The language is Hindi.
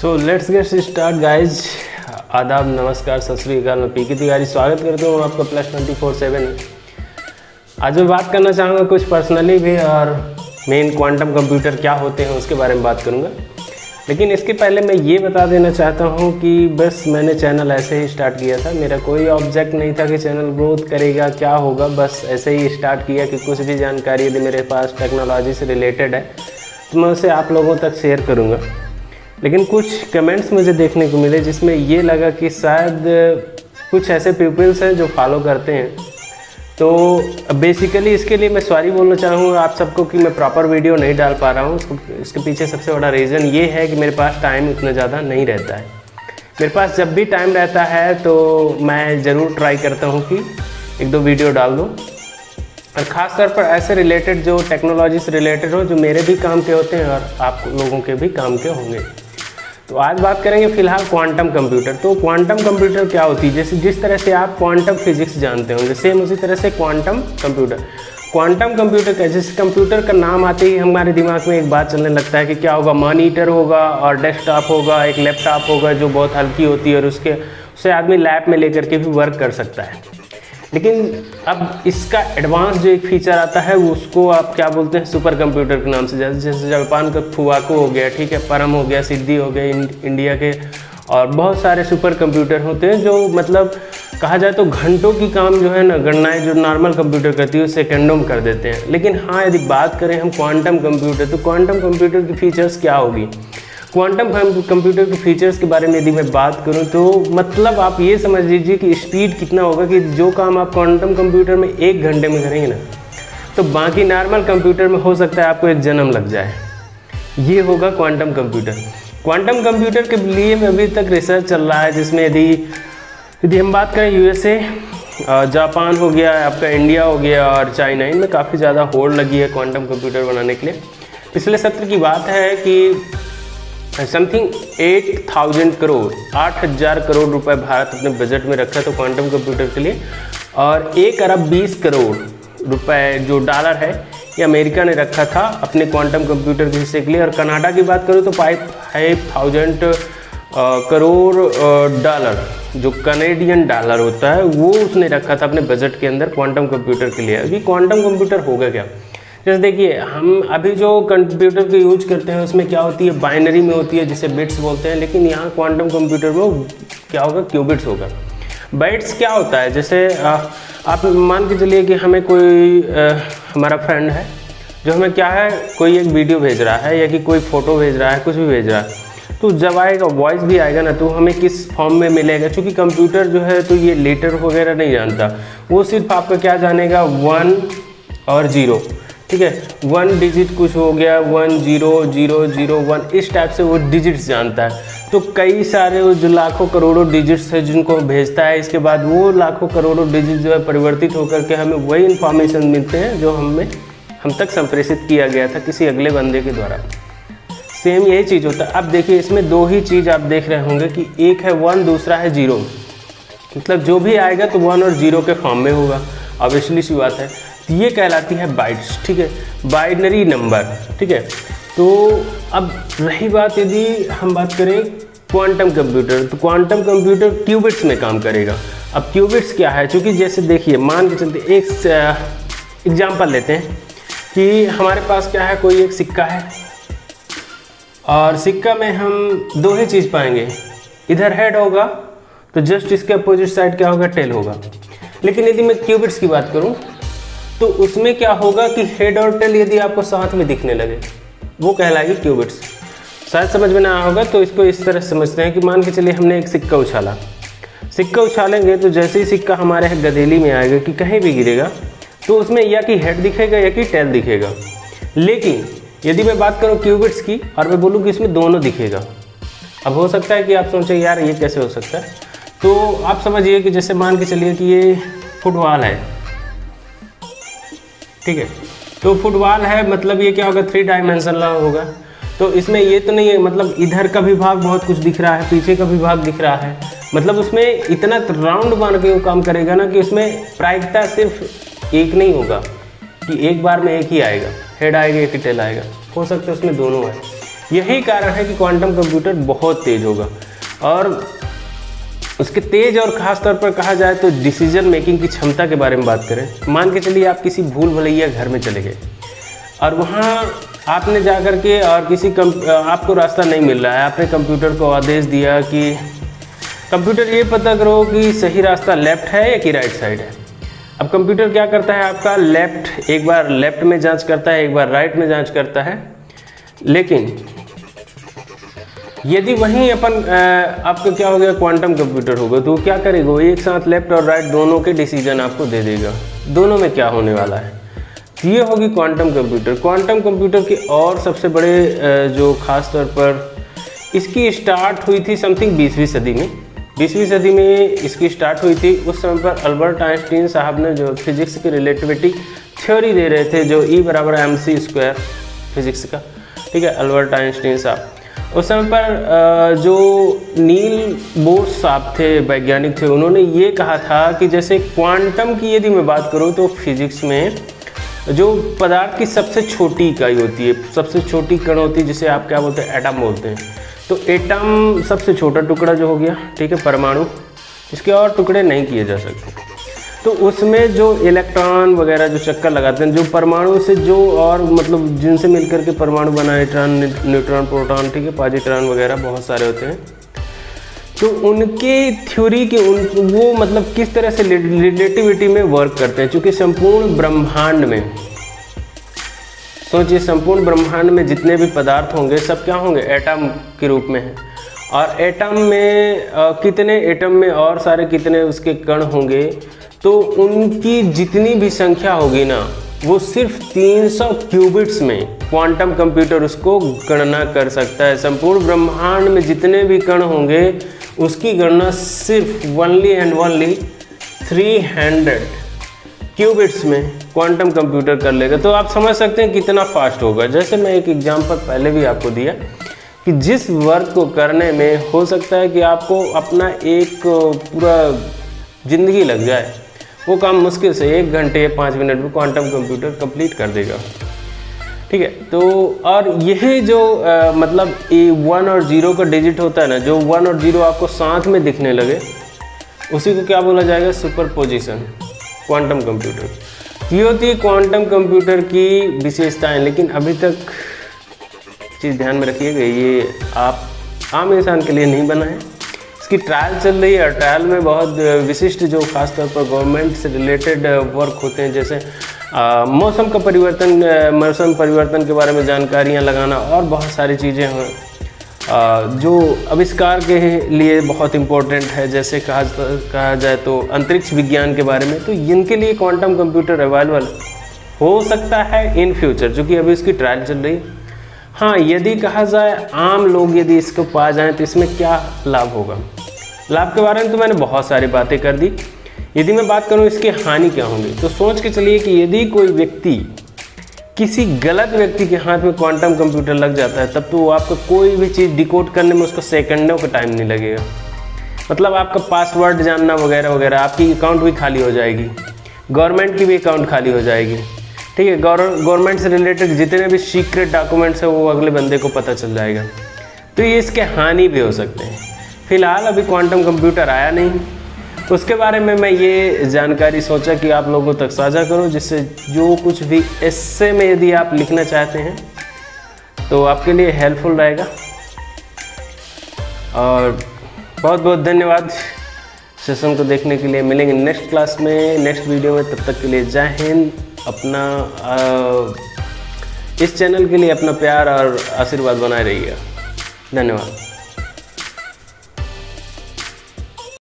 So let's get start guys. आदाब, नमस्कार, सत श्री अकाल। मैं पीके तिवारी स्वागत करता हूँ आपका +24/7। आज मैं बात करना चाहूँगा कुछ पर्सनली भी, और मेन क्वांटम कंप्यूटर क्या होते हैं उसके बारे में बात करूँगा। लेकिन इसके पहले मैं ये बता देना चाहता हूँ कि बस मैंने चैनल ऐसे ही स्टार्ट किया था। मेरा कोई ऑब्जेक्ट नहीं था कि चैनल ग्रोथ करेगा, क्या होगा। बस ऐसे ही स्टार्ट किया कि कुछ भी जानकारी यदि मेरे पास टेक्नोलॉजी से रिलेटेड है तो मैं उसे आप लोगों तक शेयर करूँगा। लेकिन कुछ कमेंट्स मुझे देखने को मिले जिसमें ये लगा कि शायद कुछ ऐसे पीपल्स हैं जो फॉलो करते हैं। तो बेसिकली इसके लिए मैं सॉरी बोलना चाहूँगा आप सबको कि मैं प्रॉपर वीडियो नहीं डाल पा रहा हूँ। इसके पीछे सबसे बड़ा रीज़न ये है कि मेरे पास टाइम उतना ज़्यादा नहीं रहता है। मेरे पास जब भी टाइम रहता है तो मैं ज़रूर ट्राई करता हूँ कि 1-2 वीडियो डाल दूँ, और ख़ास तौर पर ऐसे रिलेटेड जो टेक्नोलॉजी से रिलेटेड हो, जो मेरे भी काम के होते हैं और आप लोगों के भी काम के होंगे। तो आज बात करेंगे फिलहाल क्वांटम कंप्यूटर। तो क्वांटम कंप्यूटर क्या होती है, जैसे जिस तरह से आप क्वांटम फिजिक्स जानते होंगे सेम उसी तरह से क्वांटम कंप्यूटर का, जैसे कंप्यूटर का नाम आते ही हमारे दिमाग में एक बात चलने लगता है कि क्या होगा, मॉनिटर होगा और डेस्कटॉप होगा, एक लैपटॉप होगा जो बहुत हल्की होती है और उसे आदमी लैब में लेकर के भी वर्क कर सकता है। लेकिन अब इसका एडवांस जो एक फीचर आता है उसको आप क्या बोलते हैं, सुपर कंप्यूटर के नाम से। जैसे जापान का फुवाको हो गया, ठीक है, परम हो गया, सिद्धि हो गया इंडिया के, और बहुत सारे सुपर कंप्यूटर होते हैं जो मतलब कहा जाए तो घंटों की काम जो है ना, गणनाएं जो नॉर्मल कंप्यूटर करती है सेकंडों में कर देते हैं। लेकिन हाँ, यदि बात करें हम क्वांटम कंप्यूटर, तो क्वांटम कंप्यूटर की फीचर्स क्या होगी। क्वांटम कंप्यूटर के फीचर्स के बारे में यदि मैं बात करूं तो मतलब आप ये समझ लीजिए कि स्पीड कितना होगा कि जो काम आप क्वांटम कंप्यूटर में 1 घंटे में करेंगे ना, तो बाकी नॉर्मल कंप्यूटर में हो सकता है आपको 1 जन्म लग जाए। ये होगा क्वांटम कंप्यूटर। क्वांटम कंप्यूटर के लिए अभी तक रिसर्च चल रहा है, जिसमें यदि हम बात करें USA, जापान हो गया, आपका इंडिया हो गया और चाइना, इनमें काफ़ी ज़्यादा होड़ लगी है क्वांटम कंप्यूटर बनाने के लिए। पिछले सत्र की बात है कि समथिंग 8,000 करोड़ 8,000 करोड़ रुपए भारत अपने बजट में रखा तो क्वांटम कंप्यूटर के लिए, और 1 अरब 20 करोड़ रुपए जो डॉलर है ये अमेरिका ने रखा था अपने क्वांटम कंप्यूटर के हिस्से के लिए। और कनाडा की बात करूँ तो 5,000 करोड़ डॉलर जो कनेडियन डॉलर होता है वो उसने रखा था अपने बजट के अंदर क्वांटम कंप्यूटर के लिए। अभी क्वांटम कंप्यूटर होगा क्या, जैसे देखिए हम अभी जो कंप्यूटर को यूज करते हैं उसमें क्या होती है, बाइनरी में होती है जिसे बिट्स बोलते हैं। लेकिन यहाँ क्वांटम कंप्यूटर में क्या होगा, क्यूबिट्स होगा। बाइट्स क्या होता है, जैसे आप मान के चलिए कि हमें कोई हमारा फ्रेंड है जो हमें क्या है, कोई एक वीडियो भेज रहा है या कि कोई फ़ोटो भेज रहा है, कुछ भी भेज रहा है, तो जब आएगा वॉइस भी आएगा ना, तो हमें किस फॉर्म में मिलेगा। क्योंकि कंप्यूटर जो है तो ये लेटर वगैरह नहीं जानता, वो सिर्फ आपका क्या जानेगा, 1 और 0, ठीक है। 1 डिजिट कुछ हो गया, 1 0 0 0 1, इस टाइप से वो डिजिट्स जानता है। तो कई सारे वो जो लाखों करोड़ों डिजिट्स है जिनको भेजता है, इसके बाद वो लाखों करोड़ों डिजिट जो है परिवर्तित होकर के हमें वही इन्फॉर्मेशन मिलते हैं जो हम तक संप्रेषित किया गया था किसी अगले बंदे के द्वारा। सेम यही चीज़ होता है। अब देखिए इसमें 2 ही चीज़ आप देख रहे होंगे कि एक है 1, दूसरा है 0। मतलब जो भी आएगा तो 1 और 0 के फॉर्म में होगा, ऑब्वियसली सी बात है। ये कहलाती है बाइट्स, ठीक है, बाइनरी नंबर, ठीक है। तो अब रही बात, यदि हम बात करें क्वांटम कंप्यूटर, तो क्वांटम कंप्यूटर क्यूबिट्स में काम करेगा। अब क्यूबिट्स क्या है, क्योंकि जैसे देखिए मान के चलते एक एग्जांपल लेते हैं कि हमारे पास क्या है, कोई एक सिक्का है और सिक्का में हम 2 ही चीज़ पाएंगे, इधर हेड होगा तो जस्ट इसके अपोजिट साइड क्या होगा, टेल होगा। लेकिन यदि मैं क्यूबिट्स की बात करूँ तो उसमें क्या होगा कि हेड और टेल यदि आपको साथ में दिखने लगे वो कहलाएगी क्यूबिट्स। शायद समझ में ना आया होगा, तो इसको इस तरह समझते हैं कि मान के चलिए हमने एक सिक्का उछाला, सिक्का उछालेंगे तो जैसे ही सिक्का हमारे गदेली में आएगा कि कहीं भी गिरेगा तो उसमें या कि हेड दिखेगा या कि टेल दिखेगा। लेकिन यदि मैं बात करूँ क्यूबिट्स की और मैं बोलूँ कि इसमें दोनों दिखेगा, अब हो सकता है कि आप सोचें यार ये कैसे हो सकता है। तो आप समझिए कि जैसे मान के चलिए कि ये फुटबॉल है, ठीक है, तो फुटबॉल है मतलब ये क्या होगा, 3 डायमेंशनल होगा। तो इसमें ये तो नहीं है मतलब इधर का भी भाग बहुत कुछ दिख रहा है, पीछे का भी भाग दिख रहा है, मतलब उसमें इतना राउंड बन के वो काम करेगा ना कि उसमें प्रायिकता सिर्फ एक नहीं होगा कि एक बार में एक ही आएगा, हेड आएगा एक टेल आएगा, हो सकता है उसमें दोनों है। यही कारण है कि क्वांटम कंप्यूटर बहुत तेज़ होगा। और उसके तेज़ और ख़ास तौर पर कहा जाए तो डिसीजन मेकिंग की क्षमता के बारे में बात करें, मान के चलिए आप किसी भूल भुलैया घर में चले गए और वहाँ आपने जा कर के और आपको रास्ता नहीं मिल रहा है, आपने कंप्यूटर को आदेश दिया कि कंप्यूटर ये पता करो कि सही रास्ता लेफ़्ट है या कि राइट साइड है। अब कंप्यूटर क्या करता है, आपका एक बार लेफ़्ट में जांच करता है, एक बार राइट में जांच करता है। लेकिन यदि वहीं आपका क्या हो गया, क्वांटम कंप्यूटर होगा, तो क्या करेगा, वो एक साथ लेफ़्ट और राइट दोनों के डिसीजन आपको दे देगा, दोनों में क्या होने वाला है। ये होगी क्वांटम कंप्यूटर। क्वांटम कंप्यूटर के और सबसे बड़े जो ख़ास तौर पर इसकी स्टार्ट हुई थी समथिंग 20वीं सदी में। 20वीं सदी में इसकी स्टार्ट हुई थी। उस समय पर अल्बर्ट आइंस्टीन साहब ने जो फिजिक्स की रिलेटिविटी थ्योरी दे रहे थे, जो E = mc² फिजिक्स का, ठीक है, अल्बर्ट आइंस्टीन साहब। उस समय पर जो नील बोर साहब थे, वैज्ञानिक थे, उन्होंने ये कहा था कि जैसे क्वांटम की यदि मैं बात करूँ तो फिजिक्स में जो पदार्थ की सबसे छोटी इकाई होती है, सबसे छोटी कण होती है, जिसे आप क्या बोलते हैं, एटम बोलते हैं। तो एटम सबसे छोटा टुकड़ा जो हो गया, ठीक है, परमाणु, इसके और टुकड़े नहीं किए जा सकते। तो उसमें जो इलेक्ट्रॉन वगैरह जो चक्कर लगाते हैं, जो परमाणु से जो और मतलब जिनसे मिलकर के परमाणु बना, न्यूट्रॉन, प्रोटॉन, ठीक है, पॉजिट्रॉन वगैरह बहुत सारे होते हैं। तो उनके थ्योरी के वो मतलब किस तरह से रिलेटिविटी में वर्क करते हैं, क्योंकि संपूर्ण ब्रह्मांड में सोचिए, संपूर्ण ब्रह्मांड में जितने भी पदार्थ होंगे सब क्या होंगे, एटम के रूप में है। और एटम में कितने एटम में और सारे कितने उसके कण होंगे, तो उनकी जितनी भी संख्या होगी ना, वो सिर्फ 300 क्यूबिट्स में क्वांटम कंप्यूटर उसको गणना कर सकता है। संपूर्ण ब्रह्मांड में जितने भी कण होंगे उसकी गणना सिर्फ ओनली एंड ओनली 300 क्यूबिट्स में क्वांटम कंप्यूटर कर लेगा। तो आप समझ सकते हैं कितना फास्ट होगा। जैसे मैं एक एग्जांपल पहले भी आपको दिया कि जिस वर्क को करने में हो सकता है कि आपको अपना एक पूरा ज़िंदगी लग जाए, वो काम मुश्किल से 1 घंटे या 5 मिनट में क्वांटम कंप्यूटर कंप्लीट कर देगा, ठीक है। तो और यही जो मतलब 1 और 0 का डिजिट होता है ना, जो 1 और 0 आपको साथ में दिखने लगे, उसी को क्या बोला जाएगा, सुपरपोजिशन क्वांटम कंप्यूटर। ये होती है क्वांटम कंप्यूटर की विशेषताएं। लेकिन अभी तक चीज़ ध्यान में रखिएगा, ये आप आम इंसान के लिए नहीं बना है। इसकी ट्रायल चल रही है और ट्रायल में बहुत विशिष्ट जो खासतौर पर गवर्नमेंट से रिलेटेड वर्क होते हैं, जैसे मौसम परिवर्तन के बारे में जानकारियाँ लगाना और बहुत सारी चीज़ें हैं जो आविष्कार के लिए बहुत इम्पोर्टेंट है। जैसे कहा जाए तो अंतरिक्ष विज्ञान के बारे में, तो इनके लिए क्वांटम कंप्यूटर अवेलेबल हो सकता है इन फ्यूचर, चूँकि अभी इसकी ट्रायल चल रही है। हाँ, यदि कहा जाए आम लोग यदि इसको पा जाएं तो इसमें क्या लाभ होगा। लाभ के बारे में तो मैंने बहुत सारी बातें कर दी। यदि मैं बात करूं इसकी हानि क्या होंगी, तो सोच के चलिए कि यदि कोई व्यक्ति किसी गलत व्यक्ति के हाथ में क्वांटम कंप्यूटर लग जाता है, तब तो वो आपको कोई भी चीज़ डिकोड करने में उसको सेकंडों का टाइम नहीं लगेगा। मतलब आपका पासवर्ड जानना वगैरह वगैरह, आपकी अकाउंट भी खाली हो जाएगी, गवर्नमेंट की भी अकाउंट खाली हो जाएगी, ठीक है। गवर्नमेंट से रिलेटेड जितने भी सीक्रेट डॉक्यूमेंट्स हैं वो अगले बंदे को पता चल जाएगा। तो ये इसके हानि भी हो सकते हैं। फिलहाल अभी क्वांटम कंप्यूटर आया नहीं, उसके बारे में मैं ये जानकारी सोचा कि आप लोगों तक साझा करूं, जिससे जो कुछ भी एस्से में यदि आप लिखना चाहते हैं तो आपके लिए हेल्पफुल रहेगा। और बहुत बहुत धन्यवाद सेशन को देखने के लिए। मिलेंगे नेक्स्ट क्लास में, नेक्स्ट वीडियो में। तब तक के लिए जय हिंद। अपना इस चैनल के लिए अपना प्यार और आशीर्वाद बनाए रहिएगा। धन्यवाद।